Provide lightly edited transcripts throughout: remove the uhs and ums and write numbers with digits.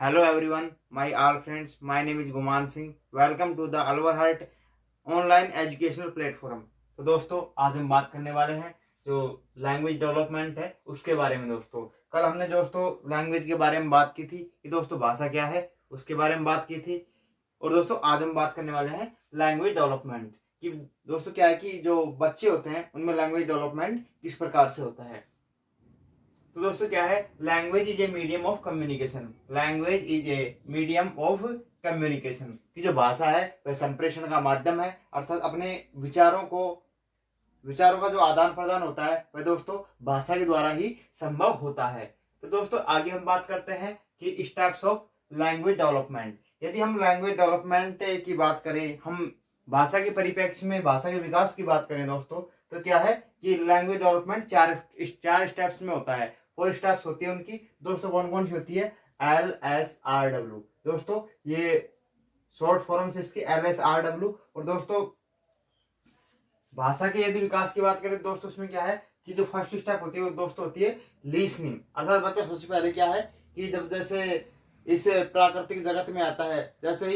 Hello everyone, my all friends. My name is Guman Singh. Welcome to the Alwar heart online educational platform. तो दोस्तों आज हम बात करने वाले हैं जो लैंग्वेज डेवलपमेंट है उसके बारे में. दोस्तों कल हमने दोस्तों लैंग्वेज के बारे में बात की थी कि दोस्तों भाषा क्या है उसके बारे में बात की थी. और दोस्तों आज हम बात करने वाले हैं लैंग्वेज डेवलपमेंट कि दोस्तों क्या है कि जो बच्चे होते हैं उनमें लैंग्वेज डेवलपमेंट किस प्रकार से होता है. तो दोस्तों क्या है, language is a medium of communication. Language is a medium of communication की जो भाषा है वह संप्रेषण का माध्यम है, अर्थात अपने विचारों का जो आदान प्रदान होता है वह दोस्तों भाषा के द्वारा ही संभव होता है. तो दोस्तों आगे हम बात करते हैं कि स्टेप्स ऑफ लैंग्वेज डेवलपमेंट. यदि हम लैंग्वेज डेवलपमेंट की बात करें, हम भाषा के परिप्रेक्ष्य में भाषा के विकास की बात करें दोस्तों, तो क्या है कि लैंग्वेज डेवलपमेंट चार स्टेप्स में होता है. 4 स्टेप्स होती है उनकी. दोस्तों कौन कौन सी होती है? LSRW. दोस्तों ये शॉर्ट फॉर्म से इसकी LSRW. और दोस्तों भाषा के यदि विकास की बात करें दोस्तों, उसमें क्या है कि जो फर्स्ट स्टेप होती है वो दोस्तों होती है लीसनिंग. अर्थात बच्चा सबसे पहले क्या है कि जब जैसे इस प्राकृतिक जगत में आता है, जैसे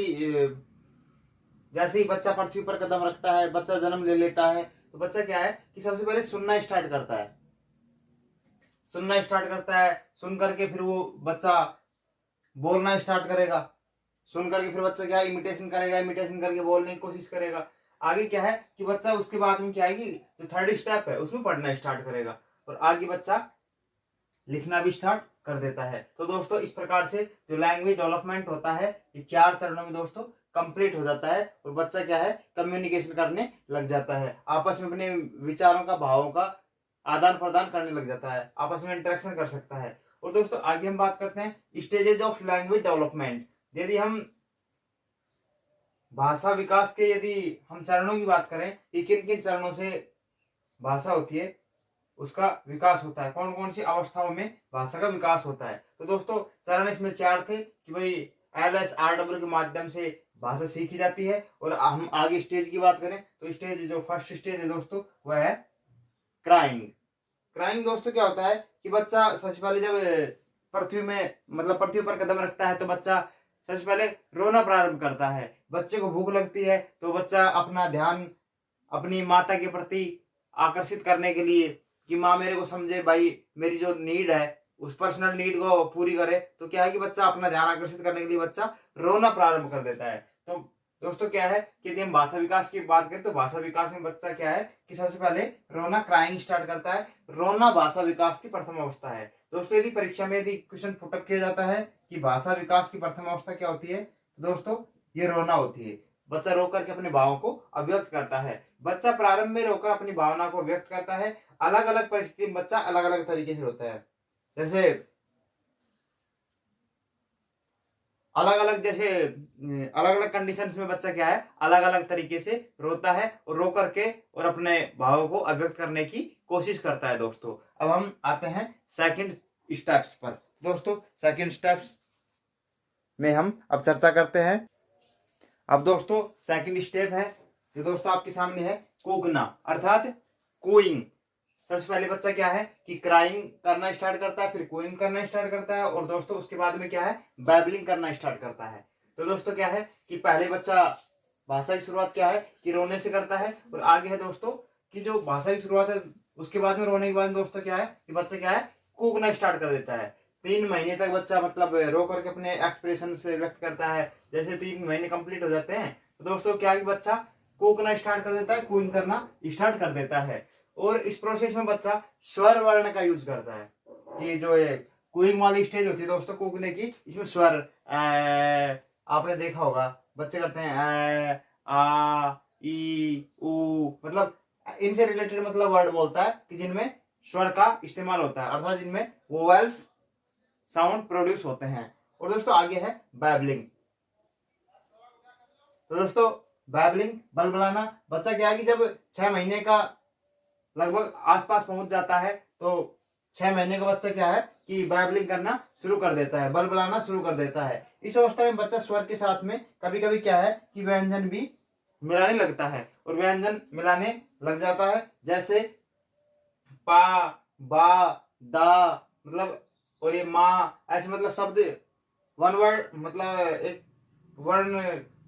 ही बच्चा पृथ्वी पर कदम रखता है, बच्चा जन्म ले लेता है, तो बच्चा क्या है कि सबसे पहले सुनना स्टार्ट करता है. सुन करके फिर वो बच्चा बोलना स्टार्ट करेगा. सुन करके फिर बच्चा क्या है इमिटेशन करेगा, इमिटेशन करके बोलने की कोशिश करेगा. आगे क्या है कि बच्चा उसके बाद में क्या है कि जो थर्ड स्टेप है उसमें पढ़ना स्टार्ट करेगा और आगे बच्चा लिखना भी स्टार्ट कर देता है. तो दोस्तों इस प्रकार से जो लैंग्वेज डेवलपमेंट होता है ये 4 चरणों में दोस्तों कंप्लीट हो जाता है और बच्चा क्या है कम्युनिकेशन करने लग जाता है, आपस में अपने विचारों का भावों का आदान प्रदान करने लग जाता है, आपस में इंटरेक्शन कर सकता है. और दोस्तों आगे हम बात करते हैं स्टेजेज ऑफ लैंग्वेज डेवलपमेंट. यदि हम भाषा विकास के हम चरणों की बात करें कि किन किन चरणों से भाषा होती है उसका विकास होता है, कौन कौन सी अवस्थाओं में भाषा का विकास होता है. तो दोस्तों चरण इसमें 4 थे कि भाई LSRW के माध्यम से भाषा सीखी जाती है. और हम आगे स्टेज की बात करें तो स्टेज जो फर्स्ट स्टेज है दोस्तों वह है क्राइंग. क्राइंग दोस्तों क्या होता है कि बच्चा सबसे पहले जब पृथ्वी पर कदम रखता है तो बच्चा सबसे पहले रोना प्रारंभ करता है. बच्चे को भूख लगती है तो बच्चा अपना ध्यान अपनी माता के प्रति आकर्षित करने के लिए कि माँ मेरे को समझे, भाई मेरी जो नीड है उस पर्सनल नीड को पूरी करे, तो क्या है कि बच्चा अपना ध्यान आकर्षित करने के लिए बच्चा रोना प्रारंभ कर देता है. तो दोस्तों क्या है कि यदि हम भाषा विकास की बात करें तो भाषा विकास में बच्चा क्या है कि सबसे पहले रोना क्राइंग स्टार्ट करता है. रोना भाषा विकास की प्रथम अवस्था है. दोस्तों यदि परीक्षा में क्वेश्चन पुटअप किया जाता है कि भाषा विकास की प्रथम अवस्था क्या होती है, तो दोस्तों ये रोना होती है. बच्चा रो करके अपने भावों को अभिव्यक्त करता है. बच्चा प्रारंभ में रोकर अपनी भावना को व्यक्त करता है. अलग अलग परिस्थिति में बच्चा अलग अलग तरीके से रोता है. जैसे अलग अलग कंडीशंस में बच्चा क्या है अलग अलग तरीके से रोता है और रो करके और अपने भावों को अभिव्यक्त करने की कोशिश करता है. दोस्तों अब हम आते हैं सेकंड स्टेप्स पर. दोस्तों सेकंड स्टेप्स में हम अब चर्चा करते हैं. अब दोस्तों सेकंड स्टेप है जो दोस्तों आपके सामने है कूगना अर्थात कूइंग. सबसे पहले बच्चा क्या है कि क्राइंग करना स्टार्ट करता है, फिर कूइंग करना स्टार्ट करता है और दोस्तों उसके बाद में क्या है बैबलिंग करना स्टार्ट करता है. तो दोस्तों क्या है कि पहले बच्चा भाषा की शुरुआत क्या है कि रोने से करता है और आगे है दोस्तों कि जो भाषा की शुरुआत है उसके बाद में रोने के बाद दोस्तों क्या है कि बच्चा क्या है कूकना स्टार्ट कर देता है. 3 महीने तक बच्चा रो करके अपने एक्सप्रेशन से व्यक्त करता है. जैसे 3 महीने कंप्लीट हो जाते हैं तो दोस्तों क्या है कि बच्चा कूकना स्टार्ट कर देता है, कूइंग करना स्टार्ट कर देता है. और इस प्रोसेस में बच्चा स्वर वर्ण का यूज करता है कि जो कूइंग वाली स्टेज होती है दोस्तों कूकने की, इसमें स्वर आपने देखा होगा बच्चे करते हैं आ ई ऊ, मतलब इनसे रिलेटेड वर्ड बोलता है कि जिनमें स्वर का इस्तेमाल होता है, अर्थात जिनमें वोवेल्स साउंड प्रोड्यूस होते हैं. और दोस्तों आगे है बैबलिंग. तो दोस्तों बैबलिंग बलबलाना, बच्चा क्या है कि जब 6 महीने का लगभग आसपास पहुंच जाता है तो 6 महीने का बच्चा क्या है कि बैबलिंग करना शुरू कर देता है, बलबलाना शुरू कर देता है. इस अवस्था में बच्चा स्वर के साथ में कभी कभी क्या है कि व्यंजन भी मिलाने लगता है और व्यंजन मिलाने लग जाता है. जैसे पा, बा, दा, और ये माँ, ऐसे शब्द वन वर्ड मतलब एक वर्ण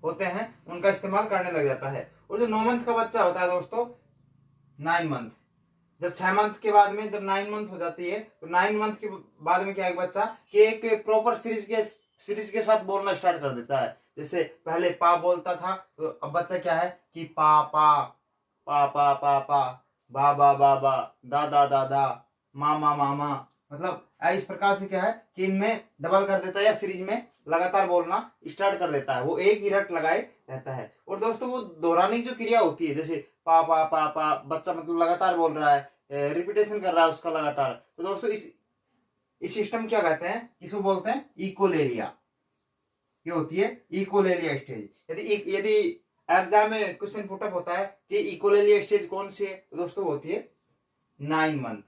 होते हैं उनका इस्तेमाल करने लग जाता है। और जो 9 मंथ का बच्चा होता है दोस्तों, 9 मंथ, जब 6 मंथ के बाद में जब 9 मंथ हो जाती है तो 9 मंथ के बाद में क्या है बच्चा कि एक प्रॉपर सीरीज के साथ बोलना स्टार्ट कर देता है। जैसे पहले पा बोलता था तो अब बच्चा क्या है कि पा पा पा पा पा पा, बा बा बा बा, दा दा दा दा, मा मा मा मा, मतलब इस प्रकार से क्या है कि इनमें डबल कर देता है या सीरीज में लगातार बोलना स्टार्ट कर देता है। वो एक ही रट लगाए रहता है। और दोस्तों वो दोहराने की जो क्रिया होती है, जैसे पा पा पा पा, बच्चा मतलब लगातार बोल रहा है, रिपीटेशन कर रहा है उसका लगातार, तो दोस्तों इस सिस्टम क्या कहते हैं, किसको बोलते हैं, इकोलेलिया। ये होती है इकोलेलिया स्टेज। यदि एग्जाम में क्वेश्चन पुटअप होता है कि इकोलेलिया स्टेज कौन सी है, तो दोस्तों होती है 9 मंथ।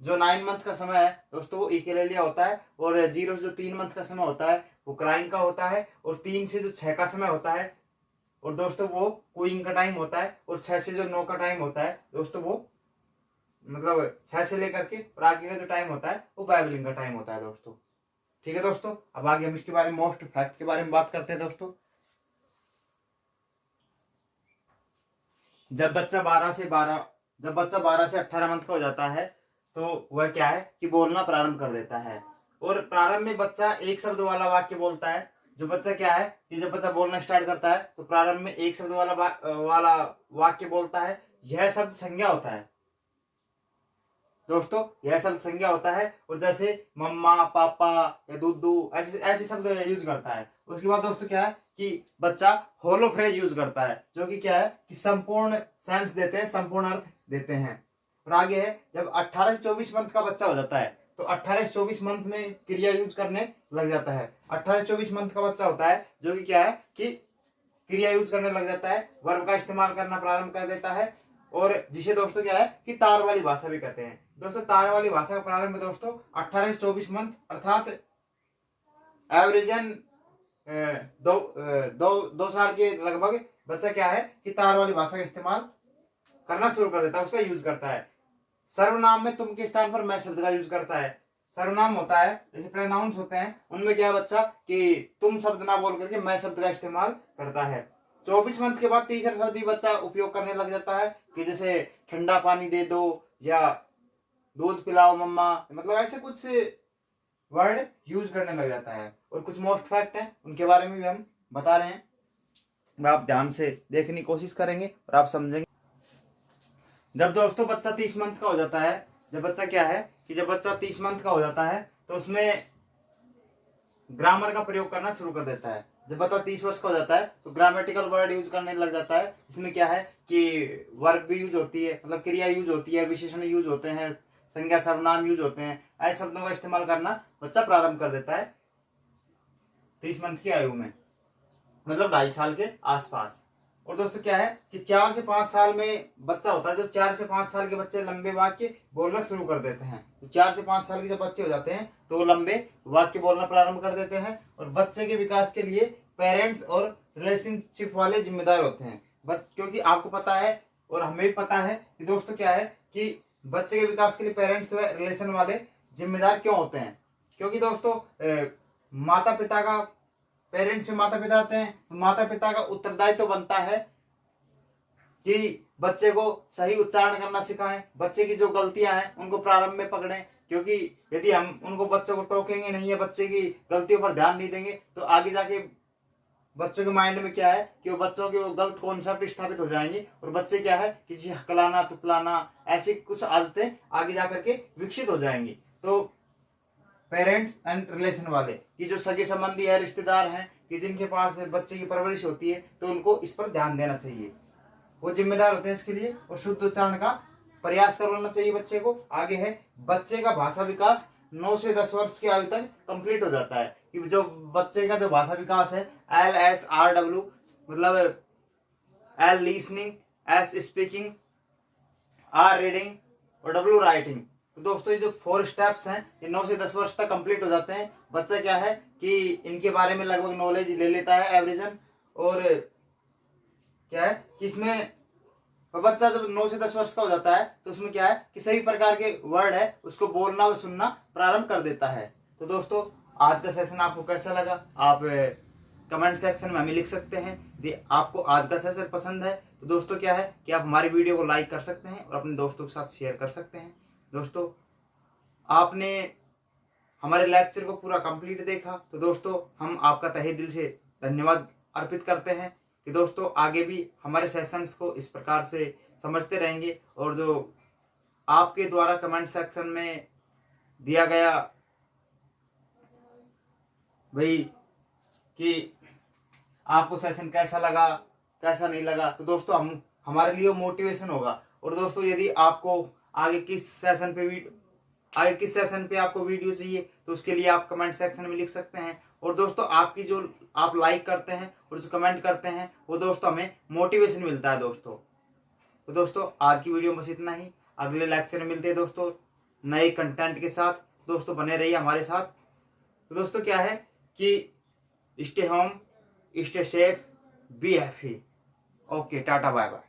जो 9 मंथ का समय है दोस्तों वो इकोलेलिया होता है। और 0 से जो 3 मंथ का समय होता है वो क्राइंग का होता है। और 3 से जो 6 का समय होता है और दोस्तों वो कूइंग का टाइम होता है। और 6 से जो 9 का टाइम होता है दोस्तों वो मतलब 6 से लेकर के और आगे का जो टाइम होता है वो बैबलिंग का टाइम होता है दोस्तों। ठीक है दोस्तों, अब आगे हम इसके बारे में मोस्ट फैक्ट के बारे में बात करते हैं दोस्तों। जब बच्चा 12 से 18 मंथ का हो जाता है तो वह क्या है कि बोलना प्रारंभ कर देता है। और प्रारंभ में बच्चा एक शब्द वाला वाक्य बोलता है। जो बच्चा क्या है कि जब बच्चा बोलना स्टार्ट करता है तो प्रारंभ में एक शब्द वाला वाक्य बोलता है। यह शब्द संज्ञा होता है दोस्तों, यह शब्द संज्ञा होता है। और जैसे मम्मा, पापा या दूधू ऐसे ऐसे शब्द यूज करता है। उसके बाद दोस्तों क्या है कि बच्चा होलो फ्रेज यूज करता है, जो कि क्या है कि संपूर्ण सेंस देते हैं, संपूर्ण अर्थ देते हैं। और आगे है जब 18 से 24 मंथ का बच्चा हो जाता है तो 18 से 24 मंथ में क्रिया यूज करने लग जाता है। 18 से 24 मंथ का बच्चा होता है जो कि क्या है कि क्रिया यूज करने लग जाता है, वर्ब का इस्तेमाल करना प्रारंभ कर देता है। और जिसे दोस्तों क्या है कि तार वाली भाषा भी कहते हैं। दोस्तों तार वाली भाषा का प्रारंभ दोस्तों 18 से 24 मंथ अर्थात एवरेजन दो साल के लगभग बच्चा क्या है कि तार वाली भाषा का इस्तेमाल करना शुरू कर देता है, उसका यूज करता है। सर्वनाम में तुम के स्थान पर मैं शब्द का यूज करता है। सर्वनाम होता है जैसे प्रोनाउंस होते हैं उनमें क्या है बच्चा कि तुम शब्द ना बोल करके मैं शब्द का इस्तेमाल करता है। 24 मंथ के बाद तीसरा शब्द भी बच्चा उपयोग करने लग जाता है कि जैसे ठंडा पानी दे दो या दूध पिलाओ मम्मा, मतलब ऐसे कुछ वर्ड यूज करने लग जाता है। और कुछ मोस्ट फैक्ट है उनके बारे में भी हम बता रहे हैं, आप ध्यान से देखने की कोशिश करेंगे और आप समझेंगे। जब दोस्तों बच्चा 30 मंथ का हो जाता है, जब बच्चा क्या है कि जब बच्चा 30 मंथ का हो जाता है तो उसमें ग्रामर का प्रयोग करना शुरू कर देता है। जब बच्चा 30 वर्ष का हो जाता है तो ग्रामेटिकल वर्ड यूज करने लग जाता है। इसमें क्या है कि वर्ब भी यूज होती है, मतलब क्रिया यूज होती है, विशेषण यूज होते हैं, संज्ञा सर्वनाम यूज होते हैं। ऐसे शब्दों का इस्तेमाल करना बच्चा प्रारंभ कर देता है 30 मंथ की आयु में, मतलब 2.5 साल के आसपास। और दोस्तों क्या है कि 4 से 5 साल में बच्चा होता है। जब 4 से 5 साल के बच्चे लंबे वाक्य बोलना शुरू कर देते हैं, तो 4 से 5 साल के जब बच्चे हो जाते हैं तो वो लंबे वाक्य बोलना प्रारंभ कर देते हैं। और बच्चे के विकास के लिए पेरेंट्स और रिलेशनशिप वाले जिम्मेदार होते हैं। क्योंकि आपको पता है और हमें भी पता है कि दोस्तों क्या है कि बच्चे के विकास के लिए पेरेंट्स व रिलेशन वाले जिम्मेदार क्यों होते हैं, क्योंकि दोस्तों माता पिता का, पेरेंट्स में माता पिता आते हैं तो माता पिता का उत्तरदायित्व तो बनता है कि बच्चे को सही उच्चारण करना सिखाएं, बच्चे की जो गलतियां हैं उनको प्रारंभ में पकड़ें। क्योंकि यदि हम उनको बच्चों को टोकेंगे नहीं या बच्चे की गलतियों पर ध्यान नहीं देंगे तो आगे जाके बच्चों के माइंड में क्या है कि वो बच्चों के वो गलत कॉन्सेप्ट स्थापित हो जाएंगे और बच्चे क्या है किसी हकलाना तुतलाना ऐसी कुछ आदतें आगे जाकर के विकसित हो जाएंगी। तो पेरेंट्स एंड रिलेशन वाले कि जो सगे संबंधी है, रिश्तेदार हैं कि जिनके पास बच्चे की परवरिश होती है तो उनको इस पर ध्यान देना चाहिए, वो जिम्मेदार होते हैं इसके लिए। और शुद्ध उच्चारण का प्रयास करवाना चाहिए बच्चे को। आगे है बच्चे का भाषा विकास 9 से 10 वर्ष की आयु तक कंप्लीट हो जाता है कि जो बच्चे का जो भाषा विकास है LSRW, मतलब L listening, S speaking, R reading और W राइटिंग। तो दोस्तों ये जो 4 स्टेप्स हैं ये 9 से 10 वर्ष तक कंप्लीट हो जाते हैं। बच्चा क्या है कि इनके बारे में लगभग नॉलेज ले लेता है एवरेजन। और क्या है कि इसमें बच्चा जब 9 से 10 वर्ष का हो जाता है तो उसमें क्या है कि सभी प्रकार के वर्ड है उसको बोलना व सुनना प्रारंभ कर देता है। तो दोस्तों आज का सेशन आपको कैसा लगा आप कमेंट सेक्शन में हमें लिख सकते हैं। यदि आपको आज का सेशन पसंद है तो दोस्तों क्या है कि आप हमारी वीडियो को लाइक कर सकते हैं और अपने दोस्तों के साथ शेयर कर सकते हैं। दोस्तों आपने हमारे लेक्चर को पूरा कंप्लीट देखा तो दोस्तों हम आपका तहे दिल से धन्यवाद अर्पित करते हैं कि दोस्तों आगे भी हमारे सेशंस को इस प्रकार से समझते रहेंगे और जो आपके द्वारा कमेंट सेक्शन में दिया गया भाई कि आपको सेशन कैसा लगा कैसा नहीं लगा तो दोस्तों हम हमारे लिए मोटिवेशन होगा। और दोस्तों यदि आपको आगे किस सेशन पे आपको वीडियो चाहिए तो उसके लिए आप कमेंट सेक्शन में लिख सकते हैं। और दोस्तों आपकी जो आप लाइक करते हैं और जो कमेंट करते हैं वो दोस्तों हमें मोटिवेशन मिलता है दोस्तों। तो दोस्तों आज की वीडियो में बस इतना ही। अगले लेक्चर में मिलते हैं दोस्तों नए कंटेंट के साथ। दोस्तों बने रहिए हमारे साथ। तो दोस्तों क्या है कि stay home, stay safe, be happy. Okay, tata bye bye.